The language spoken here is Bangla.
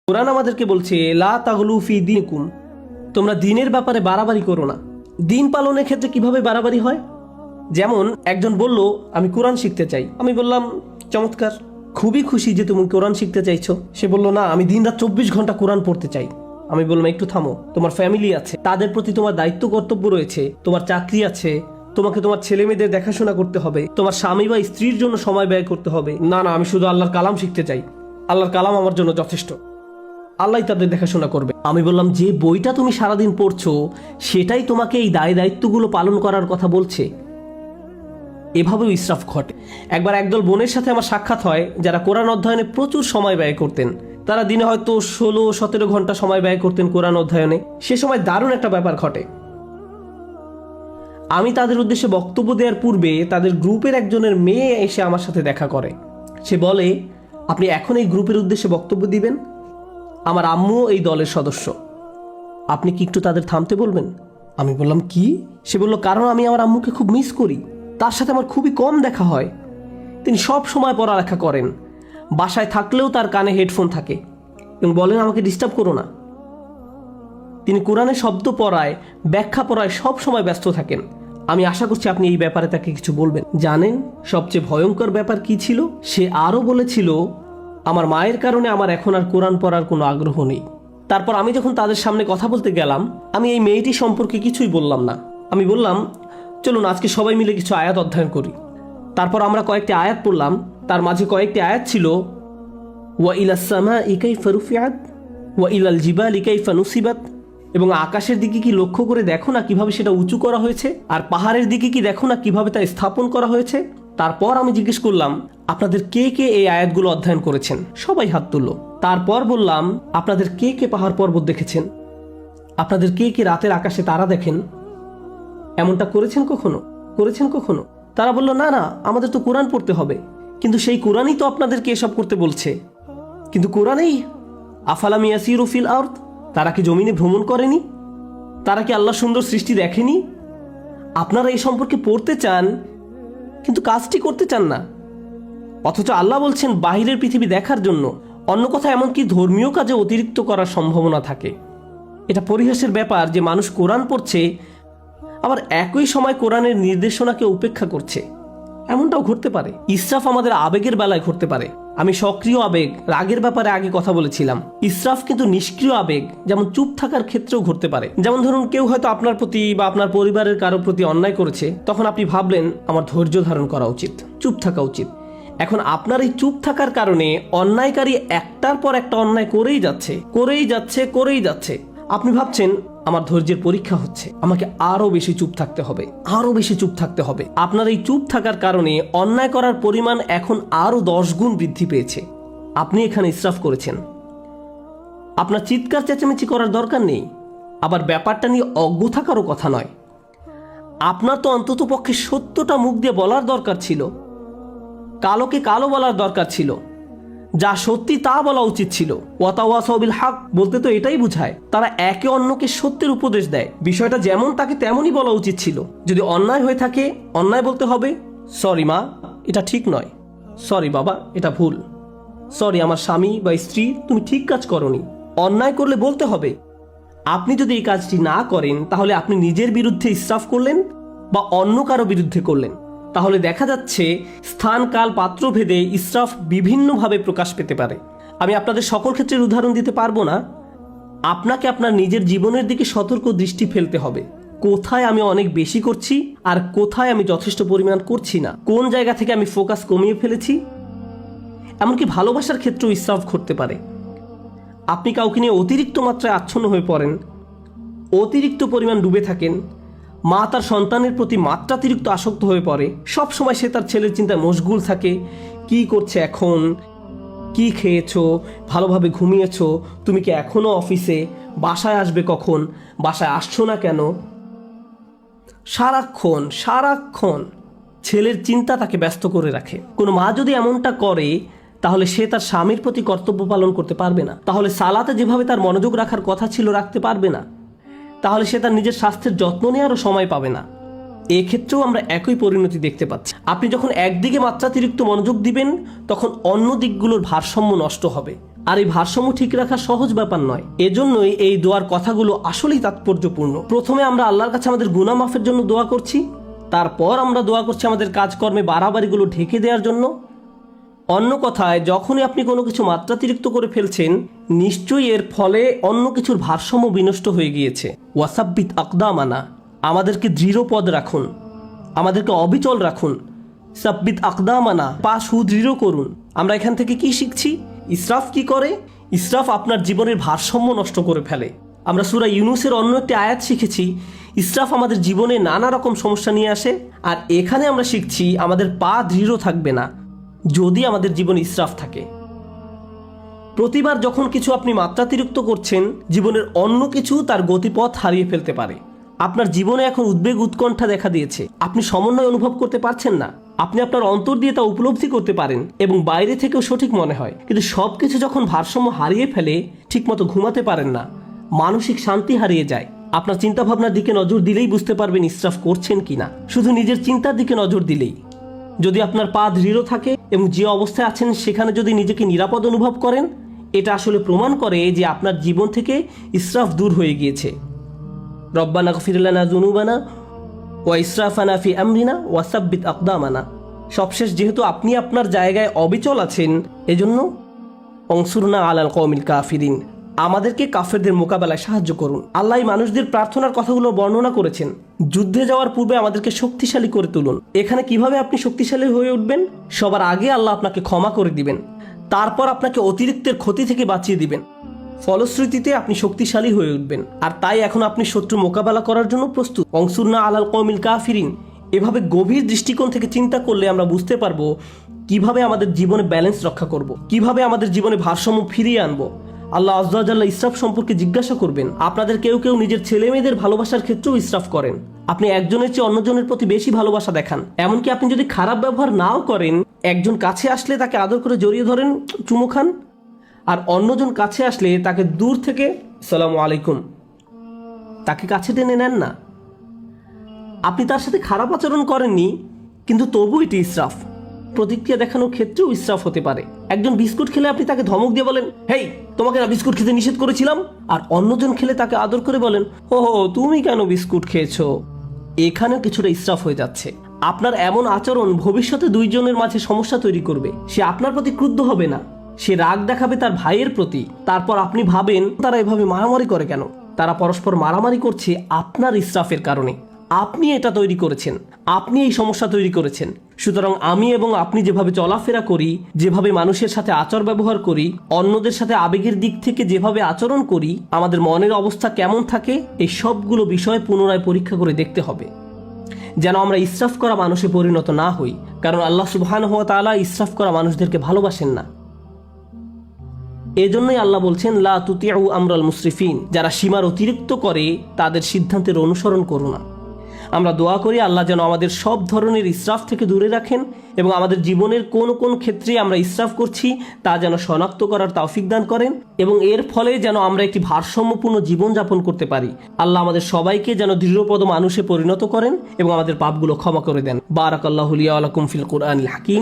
কোরআন আমাদেরকে বলছে লা তাগলু ফি দীনিকুম, তোমরা দিনের ব্যাপারে বাড়াবাড়ি করো না। দিন পালনের ক্ষেত্রে কিভাবে বাড়াবাড়ি হয়? যেমন একজন বলল আমি কোরআন শিখতে চাই, আমি বললাম চমৎকার, খুবই খুশি যে তুমি কোরআন শিখতে চাইছো। সে বলল না, আমি দিনরাত 24 ঘন্টা কোরআন পড়তে চাই। আমি বললাম একটু থামো, তোমার ফ্যামিলি আছে, তাদের প্রতি তোমার দায়িত্ব কর্তব্য রয়েছে, তোমার চাকরি আছে, তোমাকে তোমার ছেলে মেয়েদের দেখাশোনা করতে হবে, তোমার স্বামী বা স্ত্রীর জন্য সময় ব্যয় করতে হবে। না না, আমি শুধু আল্লাহর কালাম শিখতে চাই, আল্লাহর কালাম আমার জন্য যথেষ্ট, আল্লাহ তাদের দেখাশোনা করবে। আমি বললাম যে বইটা তুমি সারাদিন পড়ছো সেটাই তোমাকে এই দায় দায়িত্বগুলো পালন করার কথা বলছে। এভাবেও ইসরাফ ঘটে। একবার একদল বোনের সাথে আমার সাক্ষাৎ হয় যারা কোরআন অধ্যয়নে প্রচুর সময় ব্যয় করতেন। তারা দিনে হয়তো 16-17 ঘন্টা সময় ব্যয় করতেন কোরআন অধ্যয়নে। সে সময় দারুণ একটা ব্যাপার ঘটে। আমি তাদের উদ্দেশ্যে বক্তব্য দেওয়ার পূর্বে তাদের গ্রুপের একজনের মেয়ে এসে আমার সাথে দেখা করে। সে বলে, আপনি এখন এই গ্রুপের উদ্দেশ্যে বক্তব্য দিবেন? আমার আম্মু এই দলের সদস্য, আপনি কি একটু তাদের থামতে বলবেন? আমি বললাম কি? সে বলল, কারণ আমি আমার আম্মুকে খুব মিস করি, তার সাথে আমার খুবই কম দেখা হয়। তিনি সব সময় পড়ালেখা করেন, বাসায় থাকলেও তার কানে হেডফোন থাকে এবং বলেন আমাকে ডিস্টার্ব করো না। তিনি কোরআনের শব্দ পড়ায়, ব্যাখ্যা পড়ায় সব সময় ব্যস্ত থাকেন। আমি আশা করছি আপনি এই ব্যাপারে তাকে কিছু বলবেন। জানেন সবচেয়ে ভয়ঙ্কর ব্যাপার কি ছিল? সে আরও বলেছিল, আমার মায়ের কারণে আমার এখন আর কোরআন পড়ার কোনো আগ্রহ নেই। তারপর আমি যখন তাদের সামনে কথা বলতে গেলাম, আমি এই মেয়েটি সম্পর্কে কিছুই বললাম না। আমি বললাম, চলুন আজকে সবাই মিলে কিছু আয়াত অধ্যয়ন করি। তারপর আমরা কয়েকটি আয়াত পড়লাম। তার মাঝে কয়েকটি আয়াত ছিল, ওয়া ইলাস সামাই কাইফা রুফিআত ওয়া ইলাল জিবালি কাইফা নুসিবাত, এবং আকাশের দিকে কি লক্ষ্য করে দেখো না কিভাবে সেটা উঁচু করা হয়েছে, আর পাহাড়ের দিকে কি দেখো না কিভাবে তা স্থাপন করা হয়েছে। তারপর আমি জিজ্ঞেস করলাম, আপনাদের কে কে এই আয়াতগুলো অধ্যয়ন করেছেন? সবাই হাত তুলল। তারপর বললাম, আপনাদের কে কে পাহাড় পর্বত দেখেছেন? আপনাদের কে কে রাতের আকাশে তারা দেখেন? এমনটা করেছেন কখনো? তারা বলল, না না, আমাদের তো কোরআন পড়তে হবে। কিন্তু সেই কোরআনই তো আপনাদেরকে এসব করতে বলছে। কিন্তু কোরআনেই আফালাম ইয়াসিরু ফিল আরদ, তারা কি জমিনে ভ্রমণ করেনি? তারা কি আল্লাহ সুন্দর সৃষ্টি দেখেনি? আপনারা এই সম্পর্কে পড়তে চান কিন্তু কাজটি করতে চান না। অথচ আল্লাহ বলছেন বাহিরের পৃথিবী দেখার জন্য। অন্য কথা, এমনকি ধর্মীয় কাজে অতিরিক্ত করার সম্ভাবনা থাকে। এটা পরিহাসের ব্যাপার যে মানুষ কোরআন পড়ছে আবার একই সময় কোরআনের নির্দেশনাকে উপেক্ষা করছে। এমনটাও ঘটতে পারে। ইসরাফ আমাদের আবেগের বেলায় ঘটতে পারে। আমি সক্রিয় আবেগ, রাগের ব্যাপারে আগে কথা বলেছিলাম। ইসরাফ কিন্তু নিষ্ক্রিয় আবেগ, যেমন চুপ থাকার ক্ষেত্রেও ঘটতে পারে। যেমন ধরুন, কেউ হয়তো আপনার প্রতি বা আপনার পরিবারের কারো প্রতি অন্যায় করেছে, তখন আপনি ভাবলেন আমার ধৈর্য ধারণ করা উচিত, চুপ থাকা উচিত। এখন আপনার এই চুপ থাকার কারণে অন্যায়কারী একটার পর একটা অন্যায় করেই যাচ্ছে। আপনি ভাবছেন আমার ধৈর্যের পরীক্ষা হচ্ছে, আমাকে আরো বেশি চুপ থাকতে হবে। আপনার এই চুপ থাকার কারণে অন্যায় করার পরিমাণ এখন আরো 10 গুণ বৃদ্ধি পেয়েছে। আপনি এখানে ইসরাফ করেছেন। আপনার চিৎকার চেঁচামেচি করার দরকার নেই। আবার ব্যাপারটা নিয়ে অজ্ঞ থাকারও কথা নয়। আপনার তো অন্তত পক্ষে সত্যটা মুখ দিয়ে বলার দরকার ছিল, কালোকে কালো বলার দরকার ছিল, যা সত্যি তা বলা উচিত ছিল। ওয়াতাওয়াসাউ বিল হক বলতে তো এটাই বোঝায় তারা একে অন্যকে সত্যের উপদেশ দেয়। বিষয়টা যেমন তাকে তেমনই বলা উচিত ছিল। যদি অন্যায় হয়ে থাকে, অন্যায় বলতে হবে, সরি মা, এটা ঠিক নয়, সরি বাবা, এটা ভুল, সরি আমার স্বামী বা স্ত্রী, তুমি ঠিক কাজ করনি। অন্যায় করলে বলতে হবে। আপনি যদি এই কাজটি না করেন, তাহলে আপনি নিজের বিরুদ্ধে ইসরাফ করলেন বা অন্য কারো বিরুদ্ধে করলেন। তাহলে দেখা যাচ্ছে স্থান, কাল, পাত্র ভেদে ইসরাফ বিভিন্নভাবে প্রকাশ পেতে পারে। আমি আপনাদের সকল ক্ষেত্রের উদাহরণ দিতে পারবো না। আপনাকে আপনার নিজের জীবনের দিকে সতর্ক দৃষ্টি ফেলতে হবে। কোথায় আমি অনেক বেশি করছি আর কোথায় আমি যথেষ্ট পরিমাণ করছি না, কোন জায়গা থেকে আমি ফোকাস কমিয়ে ফেলেছি। এমনকি ভালোবাসার ক্ষেত্রেও ইসরাফ ঘটতে পারে। আপনি কাউকে নিয়ে অতিরিক্ত মাত্রায় আচ্ছন্ন হয়ে পড়েন, অতিরিক্ত পরিমাণ ডুবে থাকেন। মা তার সন্তানের প্রতি মাত্রাতিরিক্ত আসক্ত হয়ে পড়ে। সব সময় সে তার ছেলের চিন্তায় মশগুল থাকে। কি করছে এখন, কি খেয়েছো, ভালোভাবে ঘুমিয়েছো, তুমি কি এখনো অফিসে, বাসায় আসবে কখন, বাসায় আসছো না কেন। সারাক্ষণ ছেলের চিন্তা তাকে ব্যস্ত করে রাখে। কোনো মা যদি এমনটা করে, তাহলে সে তার স্বামীর প্রতি কর্তব্য পালন করতে পারবে না। তাহলে সালাতে যেভাবে তার মনোযোগ রাখার কথা ছিল রাখতে পারবে না। তাহলে সে তার নিজের স্বাস্থ্যের যত্ন নেওয়ারও সময় পাবে না। এক্ষেত্রেও আমরা একই পরিণতি দেখতে পাচ্ছি। আপনি যখন একদিকে মাত্রাতিরিক্ত মনোযোগ দিবেন, তখন অন্য দিকগুলোর ভারসাম্য নষ্ট হবে। আর এই ভারসাম্য ঠিক রাখা সহজ ব্যাপার নয়। এজন্যই এই দোয়ার কথাগুলো আসলেই তাৎপর্যপূর্ণ। প্রথমে আমরা আল্লাহর কাছে আমাদের গুনাহ মাফের জন্য দোয়া করছি, তারপর আমরা দোয়া করছি আমাদের কাজকর্মে বাড়াবাড়িগুলো ঢেকে দেওয়ার জন্য। অন্য কথায়, যখনই আপনি কোনো কিছু মাত্রাতিরিক্ত করে ফেলছেন, নিশ্চয়ই এর ফলে অন্য কিছুর ভারসাম্য বিনষ্ট হয়ে গিয়েছে। ওয়াসাব্বিত আকদামানা, আমাদেরকে দৃঢ় পদ রাখুন, আমাদেরকে অবিচল রাখুন। সাব্বিত আকদামানা, পা সুদৃঢ় করুন। আমরা এখান থেকে কি শিখছি? ইসরাফ কি করে? ইসরাফ আপনার জীবনের ভারসাম্য নষ্ট করে ফেলে। আমরা সূরা ইউনূসের অন্য একটি আয়াত শিখেছি, ইসরাফ আমাদের জীবনে নানা রকম সমস্যা নিয়ে আসে। আর এখানে আমরা শিখছি আমাদের পা দৃঢ় থাকবে না যদি আমাদের জীবনে ইসরাফ থাকে। প্রতিবার যখন কিছু আপনি মাত্রাতিরিক্ত করছেন, জীবনের অন্য কিছু তার গতিপথ হারিয়ে ফেলতে পারে। আপনার জীবনে এখন উদ্বেগ উৎকণ্ঠা দেখা দিয়েছে, আপনি সমন্বয় অনুভব করতে পারছেন না, আপনি আপনার অন্তর দিয়ে তা উপলব্ধি করতে পারেন এবং বাইরে থেকেও সঠিক মনে হয়, কিন্তু সবকিছু যখন ভারসাম্য হারিয়ে ফেলে, ঠিকমতো ঘুমাতে পারেন না, মানসিক শান্তি হারিয়ে যায়। আপনার চিন্তা ভাবনার দিকে নজর দিলেই বুঝতে পারবেন ইসরাফ করছেন কিনা, শুধু নিজের চিন্তার দিকে নজর দিলেই। যদি আপনার পা দৃঢ় থাকে এবং যে অবস্থায় আছেন সেখানে যদি নিজেকে নিরাপদ অনুভব করেন, এটা আসলে প্রমাণ করে যে আপনার জীবন থেকে ইসরাফ দূর হয়ে গিয়েছে। রব্বানা গফির লানা যুনুবানা ওয়া ইসরাফানা ফি আমরিনা ওয়া সাব্বিত আকদামানা। সবশেষ, যেহেতু আপনি আপনার জায়গায় অবিচল আছেন, এজন্য অনসুরনা আলাল কওমিল কাফিরিন, আমাদেরকে কাফেরদের মোকাবেলায় সাহায্য করুন। আল্লাহ মানুষদের প্রার্থনার কথাগুলো বর্ণনা করেছেন। যুদ্ধে যাওয়ার পূর্বে আমাদেরকে শক্তিশালী করে তুলুন। এখানে কিভাবে আপনি শক্তিশালী হয়ে উঠবেন? সবার আগে আল্লাহ আপনাকে ক্ষমা করে দিবেন, তারপর আপনাকে অতিরিক্তের ক্ষতি থেকে বাঁচিয়ে দিবেন। ফলশ্রুতিতে আপনি শক্তিশালী হয়ে উঠবেন। আর তাই এখন আপনি শত্রু মোকাবেলা করার জন্য প্রস্তুত। অনসুরনা আলাল কওমিল কাফিরিন। এভাবে গভীর দৃষ্টিকোণ থেকে চিন্তা করলে আমরা বুঝতে পারবো কিভাবে আমাদের জীবনে ব্যালেন্স রক্ষা করব, কিভাবে আমাদের জীবনে ভারসাম্য ফিরিয়ে আনবো। আল্লাহ আজ্জা ওয়া জাল্লা ইসরাফ সম্পর্কে জিজ্ঞাসা করবেন। আপনাদের কেউ কেউ নিজের ছেলে মেয়েদের ভালোবাসার ক্ষেত্রেও ইসরাফ করেন। আপনি একজনের চেয়ে অন্যজনের প্রতি বেশি ভালোবাসা দেখান। এমনকি আপনি যদি খারাপ ব্যবহার নাও করেন, একজন কাছে আসলে তাকে আদর করে জড়িয়ে ধরেন, চুমু খান, আর অন্যজন কাছে আসলে তাকে দূর থেকে আসসালামু আলাইকুম, তাকে কাছে টেনে নেন না। আপনি তার সাথে খারাপ আচরণ করেননি, কিন্তু তবু এটি ইসরাফ। প্রতিক্রিয়া দেখানোর ক্ষেত্রেও ইসরাফ হতে পারে। একজন বিস্কুট খেলে আপনি তাকে ধমক দিয়ে বলেন, হেই, তোমাকে না বিস্কুট খেতে নিষেধ করেছিলাম। আর অন্যজন খেলে তাকে আদর করে বলেন, ওহো, তুমি কেন বিস্কুট খেয়েছো? এখানেও কিছুটা ইসরাফ হয়ে যাচ্ছে। আপনার এমন আচরণ ভবিষ্যতে দুইজনের মাঝে সমস্যা তৈরি করবে। সে আপনার প্রতি ক্রুদ্ধ হবে না, সে রাগ দেখাবে তার ভাইয়ের প্রতি। তারপর আপনি ভাবেন, তারা এভাবে মারামারি করে কেন? তারা পরস্পর মারামারি করছে আপনার ইসরাফের কারণে। আপনি এটা তৈরি করেছেন, আপনি এই সমস্যা তৈরি করেছেন। সুতরাং আমি এবং আপনি যেভাবে চলাফেরা করি, যেভাবে মানুষের সাথে আচার ব্যবহার করি, অন্যদের সাথে আবেগের দিক থেকে যেভাবে আচরণ করি, আমাদের মনের অবস্থা কেমন থাকে, এই সবগুলো বিষয় পুনরায় পরীক্ষা করে দেখতে হবে, যেন আমরা ইসরাফ করা মানুষে পরিণত না হই। কারণ আল্লাহ সুবহানাহু ওয়া তাআলা ইসরাফ করা মানুষদেরকে ভালোবাসেন না। এজন্যই আল্লাহ বলছেন, লা তুতিউ আমরাল মুসরিফিন, যারা সীমার অতিরিক্ত করে তাদের সিদ্ধান্তের অনুসরণ করো না। আমরা দোয়া করি আল্লাহ যেন আমাদের সব ধরনের ইসরাফ থেকে দূরে রাখেন এবং আমাদের জীবনের কোন কোন ক্ষেত্রে আমরা ইসরাফ করছি তা যেন শনাক্ত করার তৌফিক দান করেন এবং এর ফলে যেন আমরা একটি ভারসাম্যপূর্ণ জীবনযাপন করতে পারি। আল্লাহ আমাদের সবাইকে যেন দৃঢ়পদ মানুষে পরিণত করেন এবং আমাদের পাপগুলো ক্ষমা করে দেন। বারাকাল্লাহু লি ওয়া লাকুম ফিল কুরআনিল হাকিম।